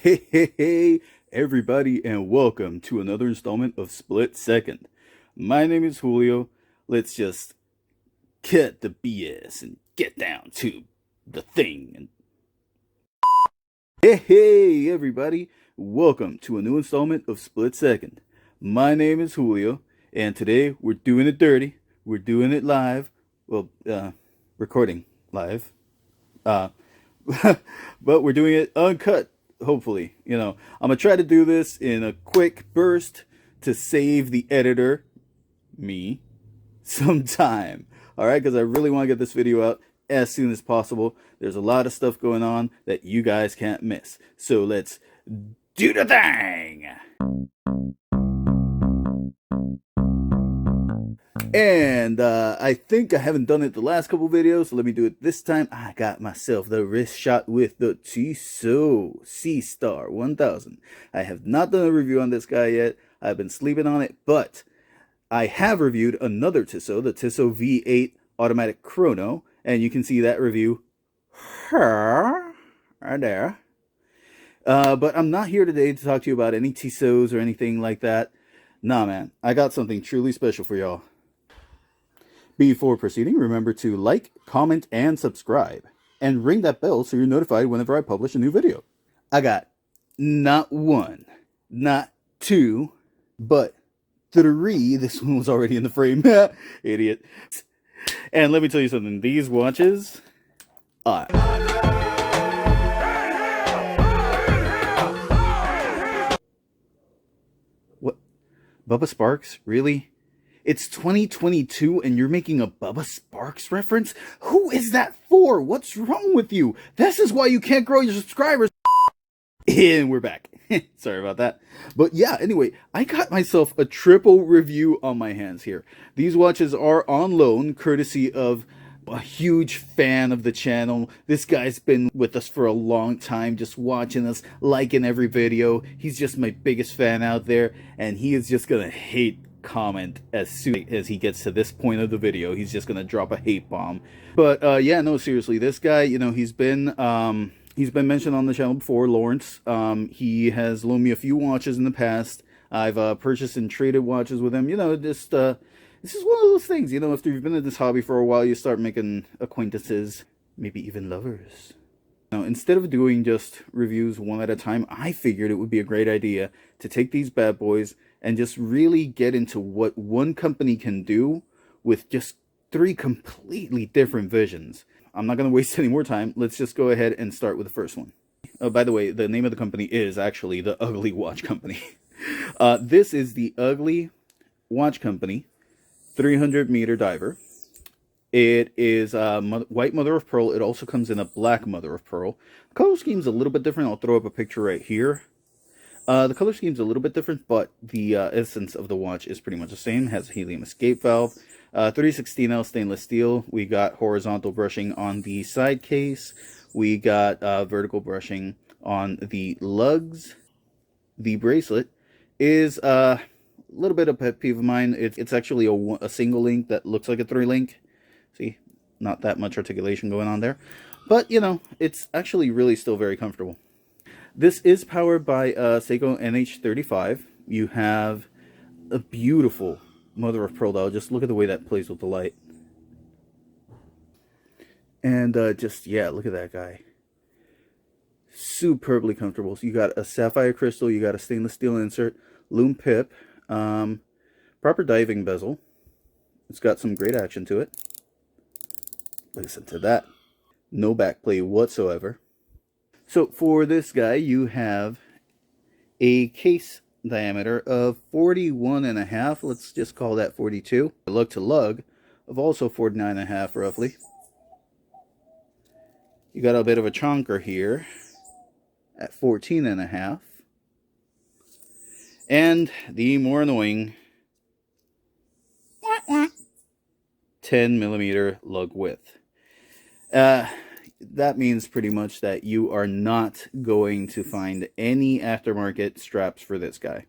Hey, everybody, and welcome to another installment of Split Second. My name is Julio. Let's just cut the BS and get down to the thing. Hey, everybody, welcome to a new installment of Split Second. My name is Julio, and today we're doing it dirty. We're doing it live. Well, recording live. But we're doing it uncut. Hopefully, I'm gonna try to do this in a quick burst to save the editor, me, some time. All right, because I really want to get this video out as soon as possible. There's a lot of stuff going on that you guys can't miss. So let's do the thing. And I think I haven't done it the last couple videos, so let me do it this time. I got myself the wrist shot with the Tissot C-Star 1000. I have not done a review on this guy yet. I've been sleeping on it, but I have reviewed another Tissot, the Tissot V8 Automatic Chrono, and you can see that review right there. But I'm not here today to talk to you about any Tissots or anything like that. Nah, man, I got something truly special for y'all. Before proceeding, remember to like, comment, and subscribe. And ring that bell so you're notified whenever I publish a new video. I got not one, not two, but three. This one was already in the frame. Idiot. And let me tell you something. These watches are... What? Bubba Sparks? Really? It's 2022 and you're making a Bubba Sparks reference? Who is that for? What's wrong with you? This is why you can't grow your subscribers. And we're back. Sorry about that. But yeah, anyway, I got myself a triple review on my hands here. These watches are on loan, courtesy of a huge fan of the channel. This guy's been with us for a long time, just watching us, liking every video. He's just my biggest fan out there, and he is just gonna hate comment as soon as he gets to this point of the video. He's just gonna drop a hate bomb. But yeah, no, seriously, this guy, he's been mentioned on the channel before, Lawrence. He has loaned me a few watches in the past. I've purchased and traded watches with him. Just this is one of those things, after you've been in this hobby for a while, you start making acquaintances, maybe even lovers. Now, instead of doing just reviews one at a time, I figured it would be a great idea to take these bad boys and just really get into what one company can do with just three completely different visions. I'm not going to waste any more time. Let's just go ahead and start with the first one. Oh, by the way, the name of the company is actually the Ugly Watch Company. This is the Ugly Watch Company 300-meter diver. It is white mother of pearl. It also comes in a black mother of pearl. The color scheme's a little bit different. I'll throw up a picture right here. The color scheme's a little bit different, but the essence of the watch is pretty much the same. It has a helium escape valve. 316L stainless steel. We got horizontal brushing on the side case. We got vertical brushing on the lugs. The bracelet is a little bit of a pet peeve of mine. It's actually a single link that looks like a three link. See, not that much articulation going on there. But, it's actually really still very comfortable. This is powered by Seiko NH35. You have a beautiful mother of pearl dial. Just look at the way that plays with the light. And yeah, look at that guy. Superbly comfortable. So you got a sapphire crystal, you got a stainless steel insert, loom pip, proper diving bezel. It's got some great action to it. Listen to that. No backplay whatsoever. So for this guy, you have a case diameter of 41.5. Let's just call that 42. Lug to lug of also 49.5 roughly. You got a bit of a chonker here at 14.5. And the more annoying 10mm lug width. That means pretty much that you are not going to find any aftermarket straps for this guy.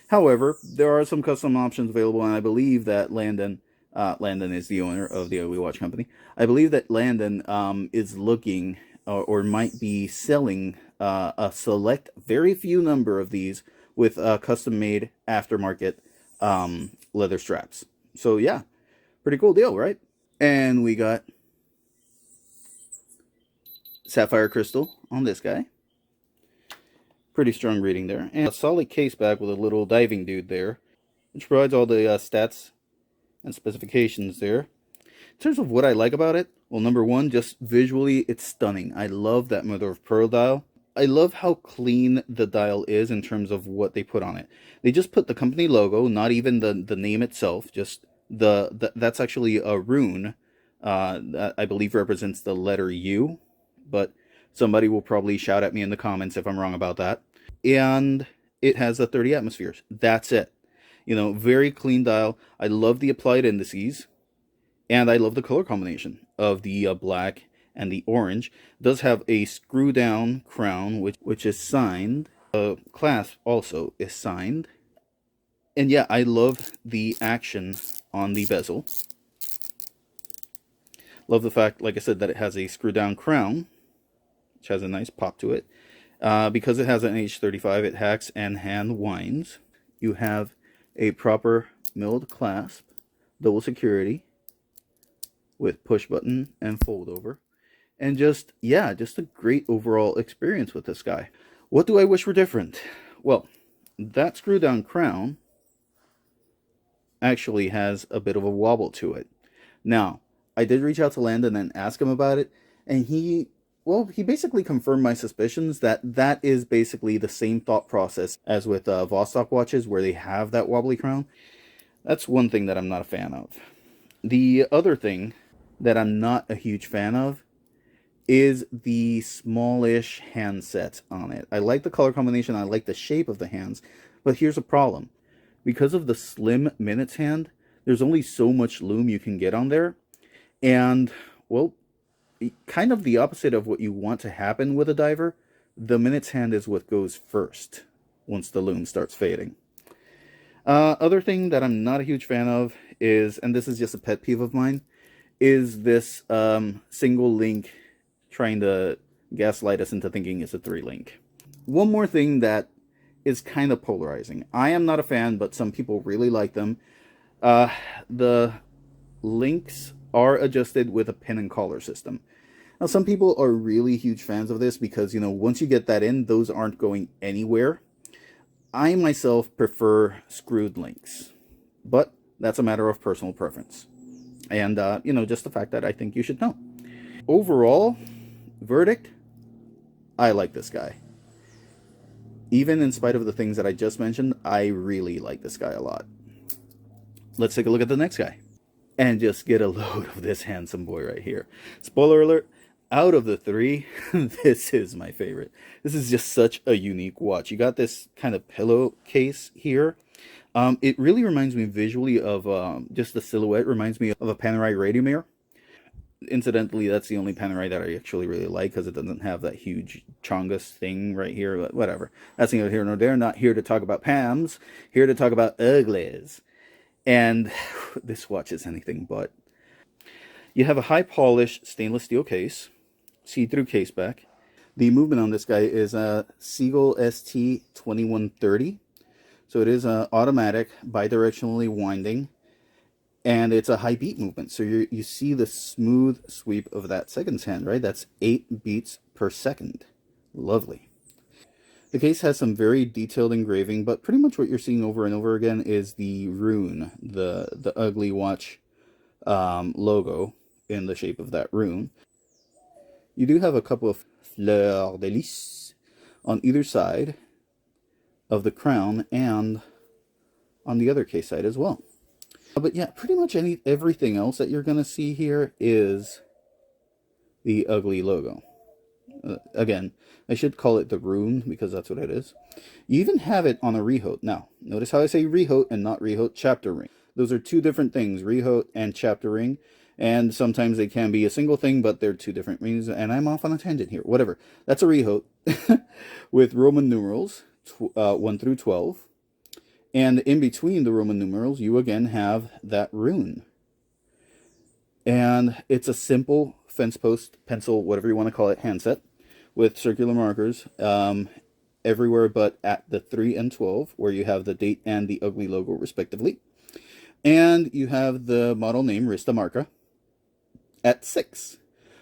However, there are some custom options available, and I believe that Landon is the owner of the Ugly Watch Company. I believe that Landon is looking or might be selling a select, very few number of these with custom-made aftermarket leather straps. So yeah, pretty cool deal, right? And we got sapphire crystal on this guy. Pretty strong reading there. And a solid case back with a little diving dude there, which provides all the stats and specifications there. In terms of what I like about it, well, number one, just visually, it's stunning. I love that mother of pearl dial. I love how clean the dial is in terms of what they put on it. They just put the company logo, not even the name itself, just that's actually a rune that I believe represents the letter U, but somebody will probably shout at me in the comments if I'm wrong about that. And it has the 30 atmospheres. That's it. You know, very clean dial. I love the applied indices, and I love the color combination of the black and the orange. It does have a screw down crown, which is signed. The clasp also is signed. And yeah, I love the action on the bezel. Love the fact, like I said, that it has a screw down crown, which has a nice pop to it. Because it has an H35, it hacks and hand winds. You have a proper milled clasp, double security, with push button and fold over. And just, yeah, just a great overall experience with this guy. What do I wish were different? Well, that screw down crown actually has a bit of a wobble to it. Now, I did reach out to Landon and ask him about it, and he basically confirmed my suspicions that that is basically the same thought process as with Vostok watches, where they have that wobbly crown. That's one thing that I'm not a fan of. The other thing that I'm not a huge fan of is the smallish handset on it. I like the color combination, I like the shape of the hands, but here's a problem. Because of the slim minutes hand, there's only so much loom you can get on there, and, well, kind of the opposite of what you want to happen with a diver, the minutes hand is what goes first once the loom starts fading. Other thing that I'm not a huge fan of is, and this is just a pet peeve of mine, is this single link trying to gaslight us into thinking it's a 3-link. One more thing that is kind of polarizing. I am not a fan, but some people really like them. The links are adjusted with a pin and collar system. Now, some people are really huge fans of this because, you know, once you get that in, those aren't going anywhere. I myself prefer screwed links, but that's a matter of personal preference. And, you know, just the fact that I think you should know. Overall, verdict, I like this guy. Even in spite of the things that I just mentioned, I really like this guy a lot. Let's take a look at the next guy. And just get a load of this handsome boy right here. Spoiler alert, out of the three, this is my favorite. This is just such a unique watch. You got this kind of pillowcase here. It really reminds me visually of, just the silhouette reminds me of a Panerai Radiomir. Incidentally, that's the only Panerai that I actually really like because it doesn't have that huge Chongus thing right here. But whatever. That's neither here nor there. Not here to talk about Pams. Here to talk about uglies. And this watch is anything but. You have a high polished stainless steel case. See-through case back. The movement on this guy is a Seagull ST 2130. So it is automatic, bidirectionally winding. And it's a high beat movement. So you see the smooth sweep of that seconds hand, right? That's 8 beats per second. Lovely. The case has some very detailed engraving, but pretty much what you're seeing over and over again is the rune, the uglywatch logo in the shape of that rune. You do have a couple of fleurs de lis on either side of the crown and on the other case side as well. But yeah, pretty much everything else that you're going to see here is the ugly logo. Again, I should call it the rune because that's what it is. You even have it on a rehaut. Now, notice how I say rehaut and not rehaut chapter ring. Those are two different things, rehaut and chapter ring. And sometimes they can be a single thing, but they're two different rings. And I'm off on a tangent here. Whatever. That's a rehaut with Roman numerals 1 through 12. And in between the Roman numerals, you again have that rune. And it's a simple, fence post, pencil, whatever you want to call it, handset with circular markers everywhere but at the 3 and 12, where you have the date and the ugly logo respectively. And you have the model name Wrista Marca at 6.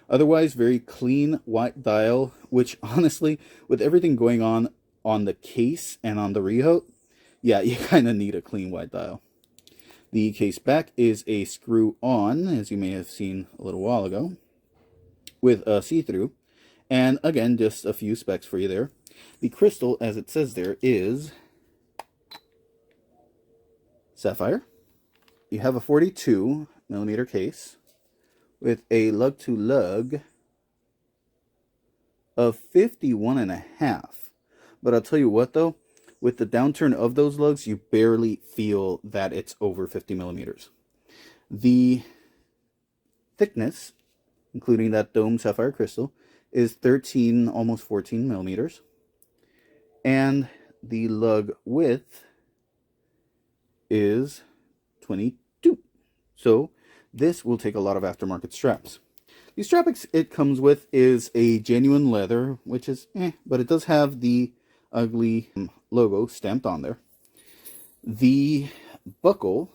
Otherwise, very clean white dial, which honestly, with everything going on the case and on the rehaut, yeah, you kind of need a clean white dial. The case back is a screw-on, as you may have seen a little while ago, with a see-through. And again, just a few specs for you there. The crystal, as it says there, is sapphire. You have a 42 millimeter case with a lug-to-lug of 51.5. But I'll tell you what, though, with the downturn of those lugs, you barely feel that it's over 50 millimeters. The thickness, including that dome sapphire crystal, is 13, almost 14 millimeters. And the lug width is 22. So this will take a lot of aftermarket straps. The strap it comes with is a genuine leather, which is but it does have the ugly logo stamped on there. The buckle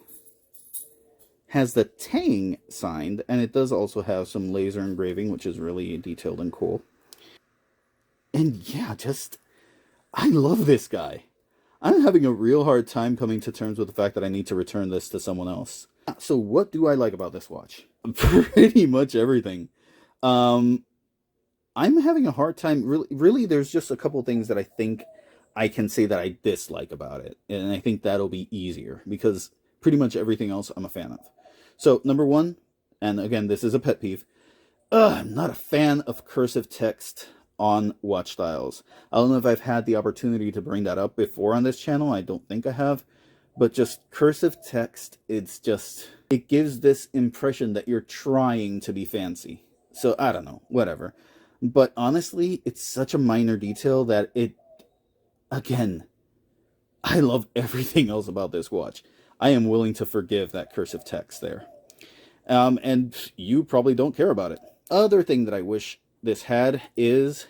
has the Tang signed, and it does also have some laser engraving, which is really detailed and cool. And yeah, I love this guy. I'm having a real hard time coming to terms with the fact that I need to return this to someone else. So what do I like about this watch? Pretty much everything. I'm having a hard time. Really, there's just a couple things that I think I can say that I dislike about it. And I think that'll be easier, because pretty much everything else I'm a fan of. So, number one, and again, this is a pet peeve. I'm not a fan of cursive text on watch dials. I don't know if I've had the opportunity to bring that up before on this channel. I don't think I have. But just cursive text, it gives this impression that you're trying to be fancy. So, I don't know, whatever. But honestly, it's such a minor detail that again, I love everything else about this watch. I am willing to forgive that cursive text there. And you probably don't care about it. Other thing that I wish this had is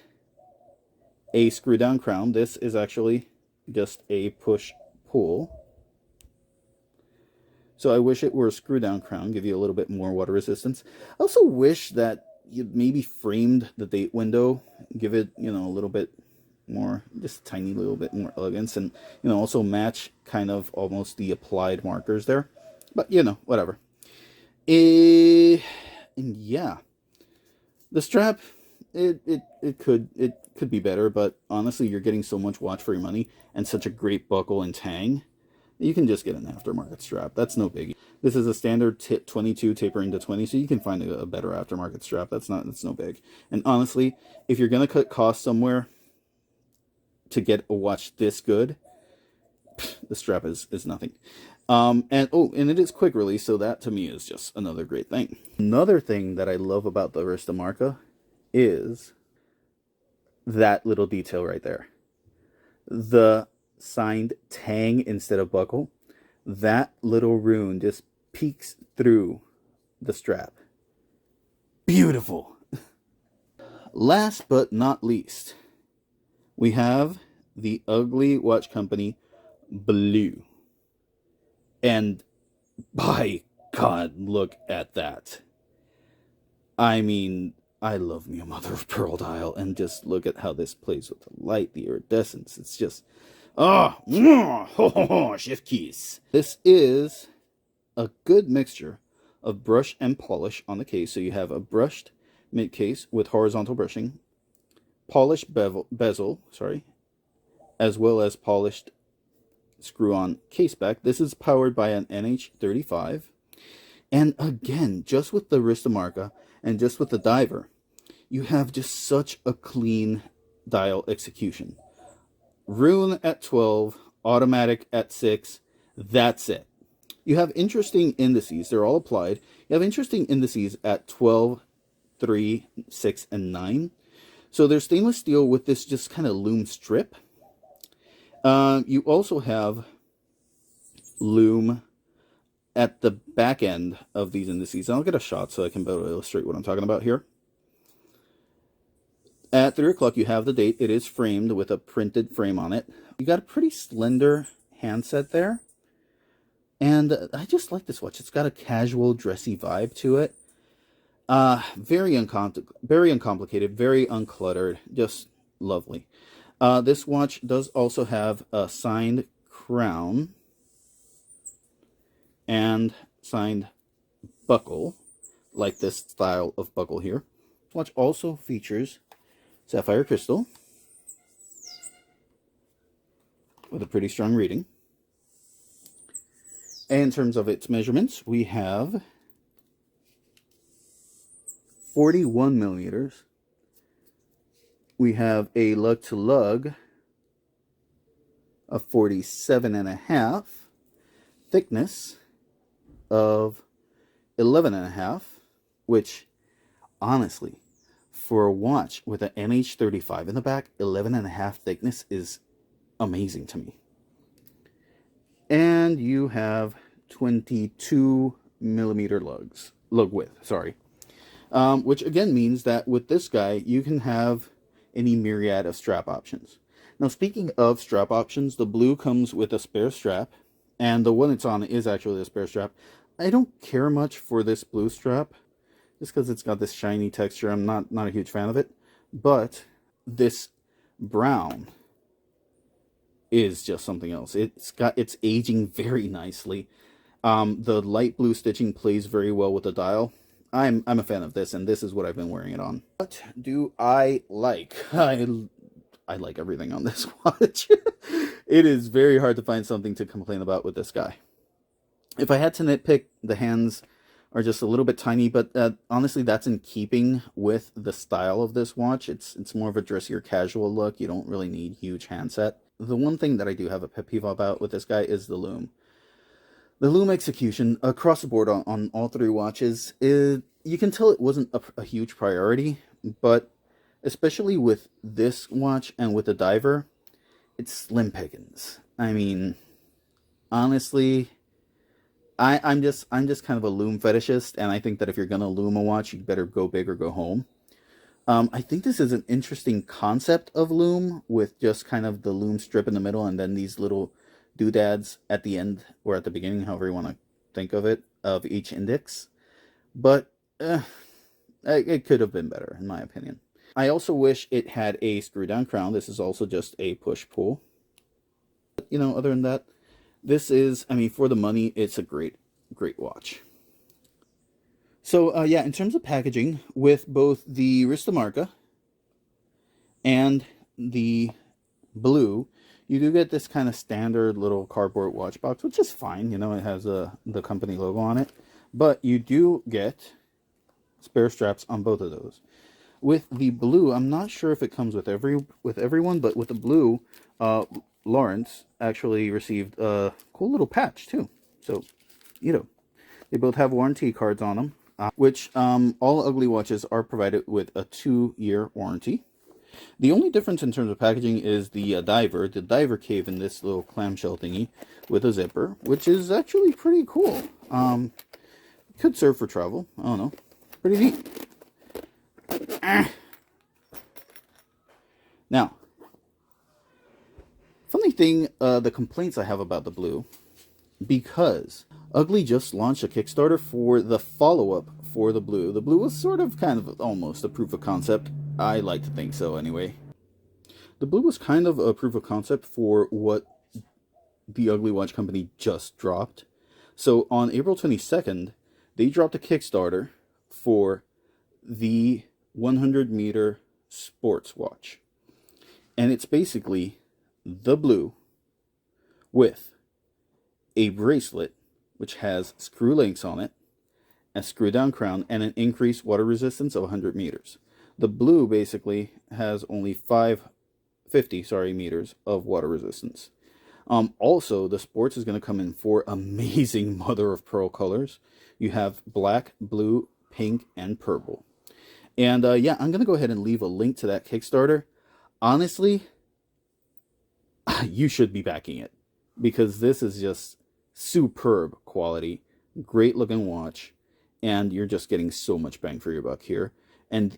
a screw down crown. This is actually just a push-pull. So I wish it were a screw down crown, give you a little bit more water resistance. I also wish that you maybe framed the date window, give it, a little bit more, just a tiny little bit more elegance, and, also match kind of almost the applied markers there. But, whatever. And yeah, the strap, it could be better, but honestly, you're getting so much watch for your money and such a great buckle and Tang. You can just get an aftermarket strap. That's no biggie. This is a standard 22 tapering to 20, so you can find a better aftermarket strap. That's no big. And honestly, if you're gonna cut costs somewhere to get a watch this good, the strap is nothing. And it is quick release, so that to me is just another great thing. Another thing that I love about the Wrista Marca is that little detail right there. The signed Tang instead of buckle. That little rune just peeks through the strap. Beautiful. Last but not least, we have the Ugly Watch Company Blue. And by God, look at that. I mean, I love me a mother of pearl dial, and just look at how this plays with the light, the iridescence. It's just, chef kiss. This is a good mixture of brush and polish on the case. So you have a brushed mid case with horizontal brushing, polished bezel, as well as polished screw-on case back. This is powered by an NH35. And again, just with the Wrista Marca and just with the diver, you have just such a clean dial execution. Rune at 12, automatic at 6, that's it. You have interesting indices, they're all applied. You have interesting indices at 12, 3, 6, and 9. So there's stainless steel with this just kind of loom strip. You also have loom at the back end of these indices. I'll get a shot so I can better illustrate what I'm talking about here. At 3 o'clock, you have the date. It is framed with a printed frame on it. You got a pretty slender handset there. And I just like this watch. It's got a casual, dressy vibe to it. Very uncomplicated, very uncluttered, just lovely. This watch does also have a signed crown and signed buckle, like this style of buckle here. This watch also features sapphire crystal with a pretty strong reading. And in terms of its measurements, we have 41 millimeters. We have a lug to lug of 47.5, thickness of 11.5, which honestly, for a watch with an NH35 in the back, 11.5 thickness is amazing to me. And you have 22 millimeter lug width, sorry. Which again means that with this guy, you can have any myriad of strap options. Now, speaking of strap options, the blue comes with a spare strap, and the one it's on is actually a spare strap. I don't care much for this blue strap, just because it's got this shiny texture. I'm not a huge fan of it, but this brown is just something else. It's aging very nicely. The light blue stitching plays very well with the dial. I'm a fan of this, and this is what I've been wearing it on. What do I like? I like everything on this watch. It is very hard to find something to complain about with this guy. If I had to nitpick, the hands are just a little bit tiny, but honestly, that's in keeping with the style of this watch. It's more of a dressier casual look. You don't really need huge handset. The one thing that I do have a pet peeve about with this guy is the loom. The loom execution across the board on all three watches, you can tell it wasn't a huge priority, but especially with this watch and with the diver, it's slim pickings. I mean, honestly, I'm just kind of a loom fetishist, and I think that if you're gonna loom a watch, you better go big or go home. I think this is an interesting concept of loom, with just kind of the loom strip in the middle and then these little doodads at the end or at the beginning, however you want to think of it, of each index. But it could have been better, in my opinion. I also wish it had a screw down crown. This is also just a push pull. But, you know, other than that, this is, I mean, for the money, it's a great watch. So, yeah, in terms of packaging, with both the Wrista Marca and the blue, you do get this kind of standard little cardboard watch box, which is fine. You know, it has the company logo on it. But you do get spare straps on both of those. With the blue, I'm not sure if it comes with everyone, but with the blue, Lawrence actually received a cool little patch too. So, you know, they both have warranty cards on them, which all ugly watches are provided with a 2-year warranty. The only difference in terms of packaging is the diver. The diver came in this little clamshell thingy with a zipper, which is actually pretty cool. Could serve for travel. I don't know. Pretty neat. Now, funny thing, the complaints I have about the blue, because Ugly just launched a Kickstarter for the follow-up for the blue. The blue was sort of kind of almost a proof of concept. I like to think so anyway. The blue was kind of a proof of concept for what the Ugly Watch Company just dropped. So on April 22nd, they dropped a Kickstarter for the 100-meter sports watch. And it's basically the blue with a bracelet which has screw links on it, a screw down crown, and an increased water resistance of 100 meters. The blue basically has only 50 meters of water resistance. Also, the sports is going to come in 4 amazing mother of pearl colors. You have black, blue, pink, and purple. And yeah, I'm going to go ahead and leave a link to that Kickstarter. Honestly, you should be backing it, because this is just superb quality, great looking watch, and you're just getting so much bang for your buck here. And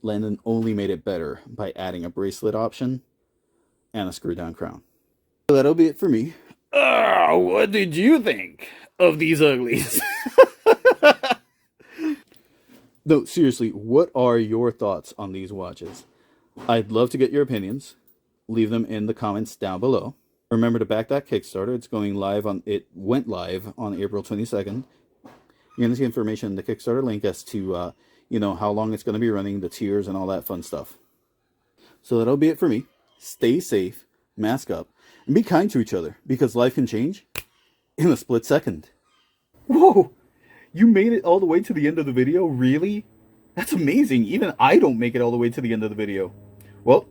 Landon only made it better by adding a bracelet option and a screw down crown. So that'll be it for me. What did you think of these uglies? No, seriously, what are your thoughts on these watches? I'd love to get your opinions. Leave them in the comments down below. Remember to back that Kickstarter. It went live on April 22nd. You're going to see information in the Kickstarter link as to, how long it's going to be running, the tiers, and all that fun stuff. So that'll be it for me. Stay safe, mask up, and be kind to each other, because life can change in a split second. Whoa! You made it all the way to the end of the video? Really? That's amazing. Even I don't make it all the way to the end of the video. Well,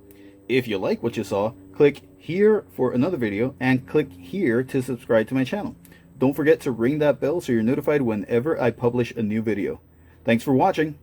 if you like what you saw, click here for another video and click here to subscribe to my channel. Don't forget to ring that bell so you're notified whenever I publish a new video. Thanks for watching.